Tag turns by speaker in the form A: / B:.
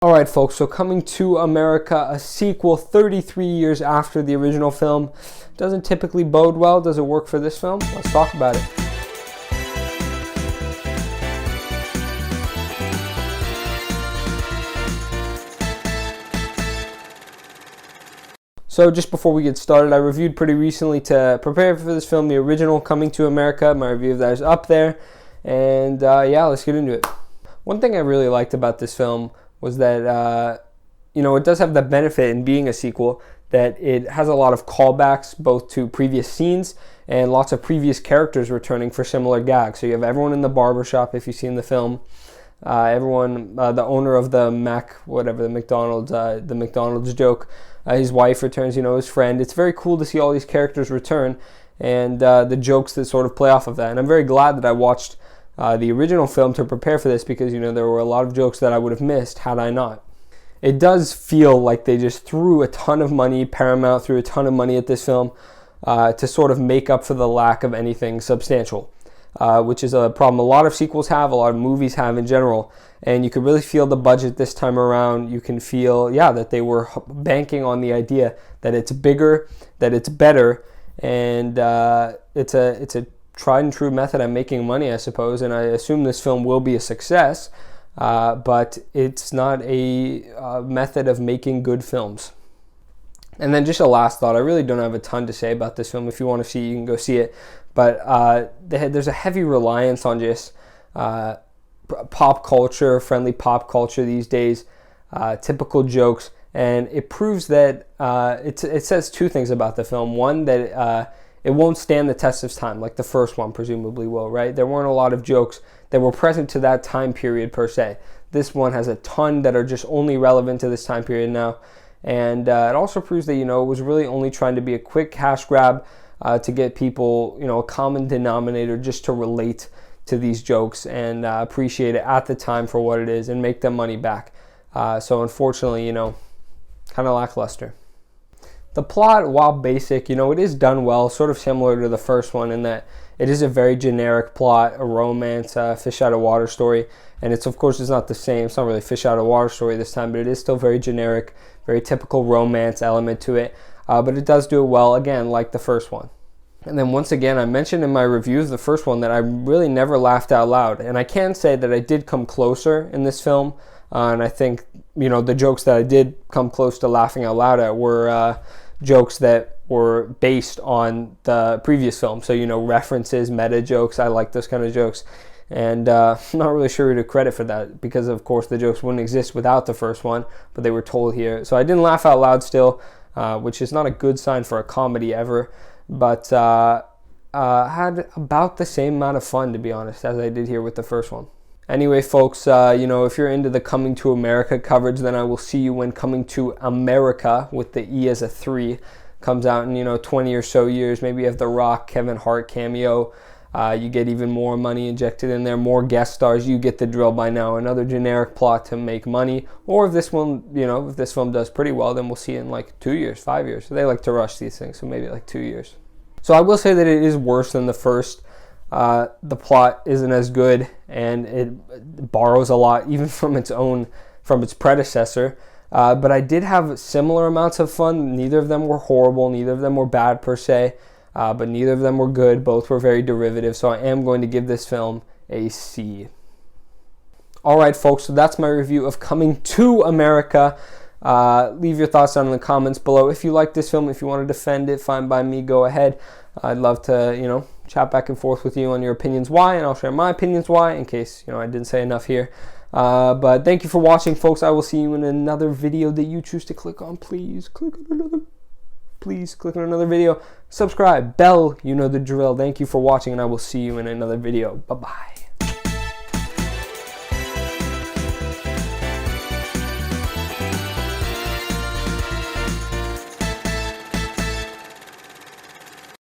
A: Alright folks, so Coming to America, a sequel 33 years after the original film. Doesn't typically bode well. Does it work for this film? Let's talk about it. So just before we get started, I reviewed pretty recently to prepare for this film, the original Coming to America. My review of that is up there. And yeah, let's get into it. One thing I really liked about this film was that, it does have the benefit in being a sequel that it has a lot of callbacks both to previous scenes and lots of previous characters returning for similar gags. So you have everyone in the barbershop, if you've seen the film, everyone, the owner of the McDonald's joke, his wife returns, his friend. It's very cool to see all these characters return and the jokes that sort of play off of that. And I'm very glad that I watched the original film to prepare for this because, there were a lot of jokes that I would have missed had I not. It does feel like they just threw a ton of money, Paramount threw a ton of money at this film to sort of make up for the lack of anything substantial, which is a problem a lot of sequels have, a lot of movies have in general. And you could really feel the budget this time around. You can feel, that they were banking on the idea that it's bigger, that it's better, and it's a tried and true method at making money, I suppose, and I assume this film will be a success, but it's not a method of making good films. And then just a last thought, I really don't have a ton to say about this film. If you want to see it, you can go see it, but there's a heavy reliance on just pop culture, friendly pop culture these days, typical jokes, and it proves that it says two things about the film. One, that it won't stand the test of time like the first one presumably will, right? There weren't a lot of jokes that were present to that time period per se. This one has a ton that are just only relevant to this time period now. And it also proves that, it was really only trying to be a quick cash grab to get people, a common denominator just to relate to these jokes and appreciate it at the time for what it is and make them money back. So unfortunately, kind of lackluster. The plot, while basic, it is done well, sort of similar to the first one in that it is a very generic plot, a romance, fish out of water story. And it's not the same. It's not really fish out of water story this time, but it is still very generic, very typical romance element to it. But it does do it well, again, like the first one. And then once again, I mentioned in my review of the first one that I really never laughed out loud. And I can say that I did come closer in this film. And I think, the jokes that I did come close to laughing out loud at were jokes that were based on the previous film. So, references, meta jokes. I like those kind of jokes. And I'm not really sure who to credit for that because, of course, the jokes wouldn't exist without the first one, but they were told here. So I didn't laugh out loud still, which is not a good sign for a comedy ever. But had about the same amount of fun, to be honest, as I did here with the first one. Anyway, folks, if you're into the Coming to America coverage, then I will see you when Coming to America, with the E as a 3, comes out in, 20 or so years. Maybe you have The Rock, Kevin Hart cameo. You get even more money injected in there, more guest stars. You get the drill by now. Another generic plot to make money. Or if this one, if this film does pretty well, then we'll see it in like 2 years, 5 years. So they like to rush these things, so maybe like 2 years. So I will say that it is worse than the first. The plot isn't as good, and it borrows a lot even from its predecessor. But I did have similar amounts of fun. Neither of them were horrible. Neither of them were bad per se. But neither of them were good. Both were very derivative. So I am going to give this film a C. Alright, folks. So that's my review of Coming to America. Leave your thoughts down in the comments below. If you like this film, if you want to defend it, fine by me. Go ahead. I'd love to, chat back and forth with you on your opinions why, and I'll share my opinions why in case, I didn't say enough here. But thank you for watching, folks. I will see you in another video that you choose to click on. Please click on another video. Subscribe, bell, you know the drill. Thank you for watching, and I will see you in another video. Bye-bye.